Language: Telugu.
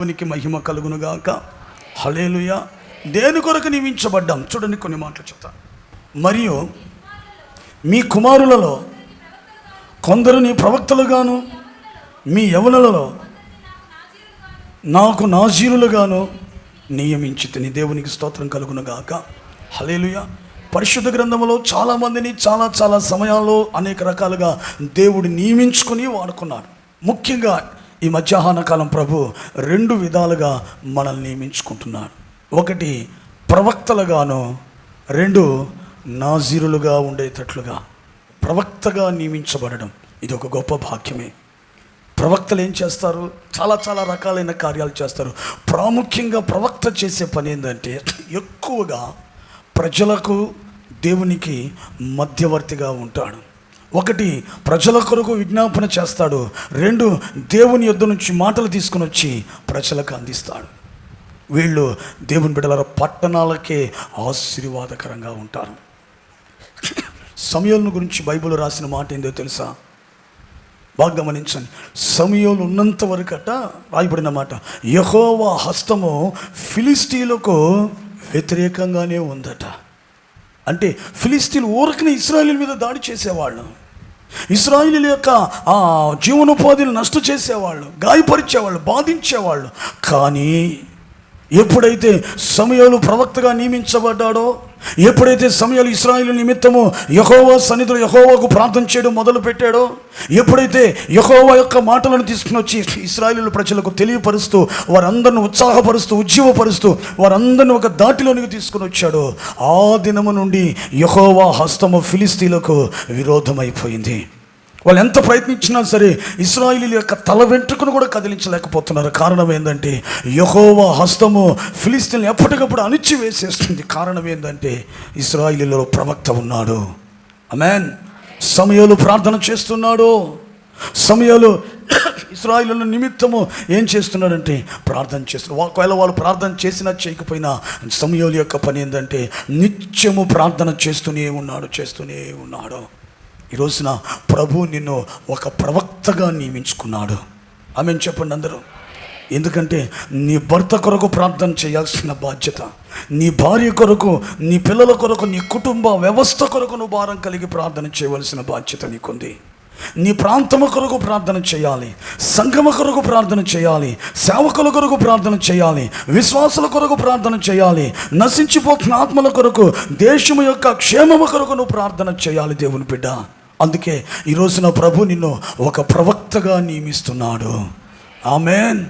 దేవునికి మహిమ కలుగునుగాక. హల్లెలూయా. దేని కొరకు నియమించబడ్డాం? చూడండి, కొన్ని మాటలు చెప్తా. మరియు మీ కుమారులలో కొందరిని ప్రవక్తలుగాను, మీ యవనులలో నాకు నాజీరులుగాను నియమించితిని. దేవునికి స్తోత్రం కలుగునుగాక. హల్లెలూయా. పరిశుద్ధ గ్రంథంలో చాలామందిని చాలా సమయాల్లో అనేక రకాలుగా దేవుడు నియమించుకొని వాడుకున్నాడు. ముఖ్యంగా ఈ మధ్యాహ్న కాలం ప్రభు రెండు విధాలుగా మనల్ని నియమించుకుంటున్నాడు. ఒకటి ప్రవక్తలుగాను, రెండు నాజీరులుగా ఉండేటట్లుగా. ప్రవక్తగా నియమించబడడం ఇది ఒక గొప్ప భాగ్యమే. ప్రవక్తలు ఏం చేస్తారు? చాలా రకాలైన కార్యాలు చేస్తారు. ప్రాముఖ్యంగా ప్రవక్త చేసే పని ఏంటంటే ఎక్కువగా ప్రజలకు దేవునికి మధ్యవర్తిగా ఉంటాడు. ఒకటి, ప్రజల కొరకు విజ్ఞాపన చేస్తాడు. రెండు, దేవుని యొద్ద నుంచి మాటలు తీసుకుని వచ్చి ప్రజలకు అందిస్తాడు. వీళ్ళు దేవుని బిడ్డల పట్టణాలకే ఆశీర్వాదకరంగా ఉంటారు. సమూయేలు గురించి బైబిల్ రాసిన మాట ఏందో తెలుసా? బాగా గమనించండి. సమూయేలు ఉన్నంత వరకట రాయబడిన మాట, యెహోవా హస్తము ఫిలిష్తీయులకు వ్యతిరేకంగానే ఉందట. అంటే ఫిలిష్తీయులు ఊరకనే ఇశ్రాయేలు మీద దాడి చేసేవాళ్ళు, ఇశ్రాయేలు యొక్క జీవనోపాధిని నష్టం చేసేవాళ్ళు, గాయపరిచేవాళ్ళు, బాధించేవాళ్ళు. కానీ ఎప్పుడైతే సమూయేలు ప్రవక్తగా నియమించబడ్డాడో, ఎప్పుడైతే సమూయేలు ఇశ్రాయేలు నిమిత్తము యెహోవా సన్నిధిలో యెహోవాకు ప్రార్థన చేయడం మొదలు పెట్టాడో, ఎప్పుడైతే యెహోవా యొక్క మాటలను తీసుకుని వచ్చి ఇశ్రాయేలు ప్రజలకు తెలియపరుస్తూ, వారందరిని ఉత్సాహపరుస్తూ, ఉజ్జీవపరుస్తూ, వారందరిని ఒక దాటిలోనికి తీసుకుని వచ్చాడో, ఆ దినము నుండి యెహోవా హస్తము ఫిలిష్తీయులకు విరోధమైపోయింది. వాళ్ళు ఎంత ప్రయత్నించినా సరే ఇశ్రాయేలీయుల యొక్క తల వెంట్రుకను కూడా కదిలించలేకపోతున్నారు. కారణం ఏంటంటే యెహోవా హస్తము ఫిలిష్తీయులను ఎప్పటికప్పుడు అణిచివేసేస్తుంది. కారణం ఏంటంటే ఇశ్రాయేలీయులలో ప్రవక్త ఉన్నాడు. ఆమేన్. సమూయేలు ప్రార్థన చేస్తున్నాడు. సమూయేలు ఇశ్రాయేలీయుల నిమిత్తము ఏం చేస్తున్నాడంటే ప్రార్థన చేస్తున్నాడు. ఒకవేళ వాళ్ళు ప్రార్థన చేసినా చేయకపోయినా సమూయేలు యొక్క పని ఏంటంటే నిత్యము ప్రార్థన చేస్తూనే ఉన్నాడు. ఈ రోజున ప్రభు నిన్ను ఒక ప్రవక్తగా నియమించుకున్నాడు. ఆమేన్ చెప్పండి అందరూ. ఎందుకంటే నీ భర్త కొరకు ప్రార్థన చేయాల్సిన బాధ్యత, నీ భార్య కొరకు, నీ పిల్లల కొరకు, నీ కుటుంబ వ్యవస్థ కొరకు నువ్వు భారం కలిగి ప్రార్థన చేయవలసిన బాధ్యత నీకుంది. నీ ప్రాంతము కొరకు ప్రార్థన చేయాలి, సంఘము కొరకు ప్రార్థన చేయాలి, సేవకుల కొరకు ప్రార్థన చేయాలి, విశ్వాసుల కొరకు ప్రార్థన చేయాలి, నశించిపోతున్న ఆత్మల కొరకు, దేశము యొక్క క్షేమము కొరకు నువ్వు ప్రార్థన చేయాలి దేవుని బిడ్డ. అందుకే ఈ రోజున ప్రభు నిన్ను ఒక ప్రవక్తగా నియమిస్తున్నాడు. ఆమేన్.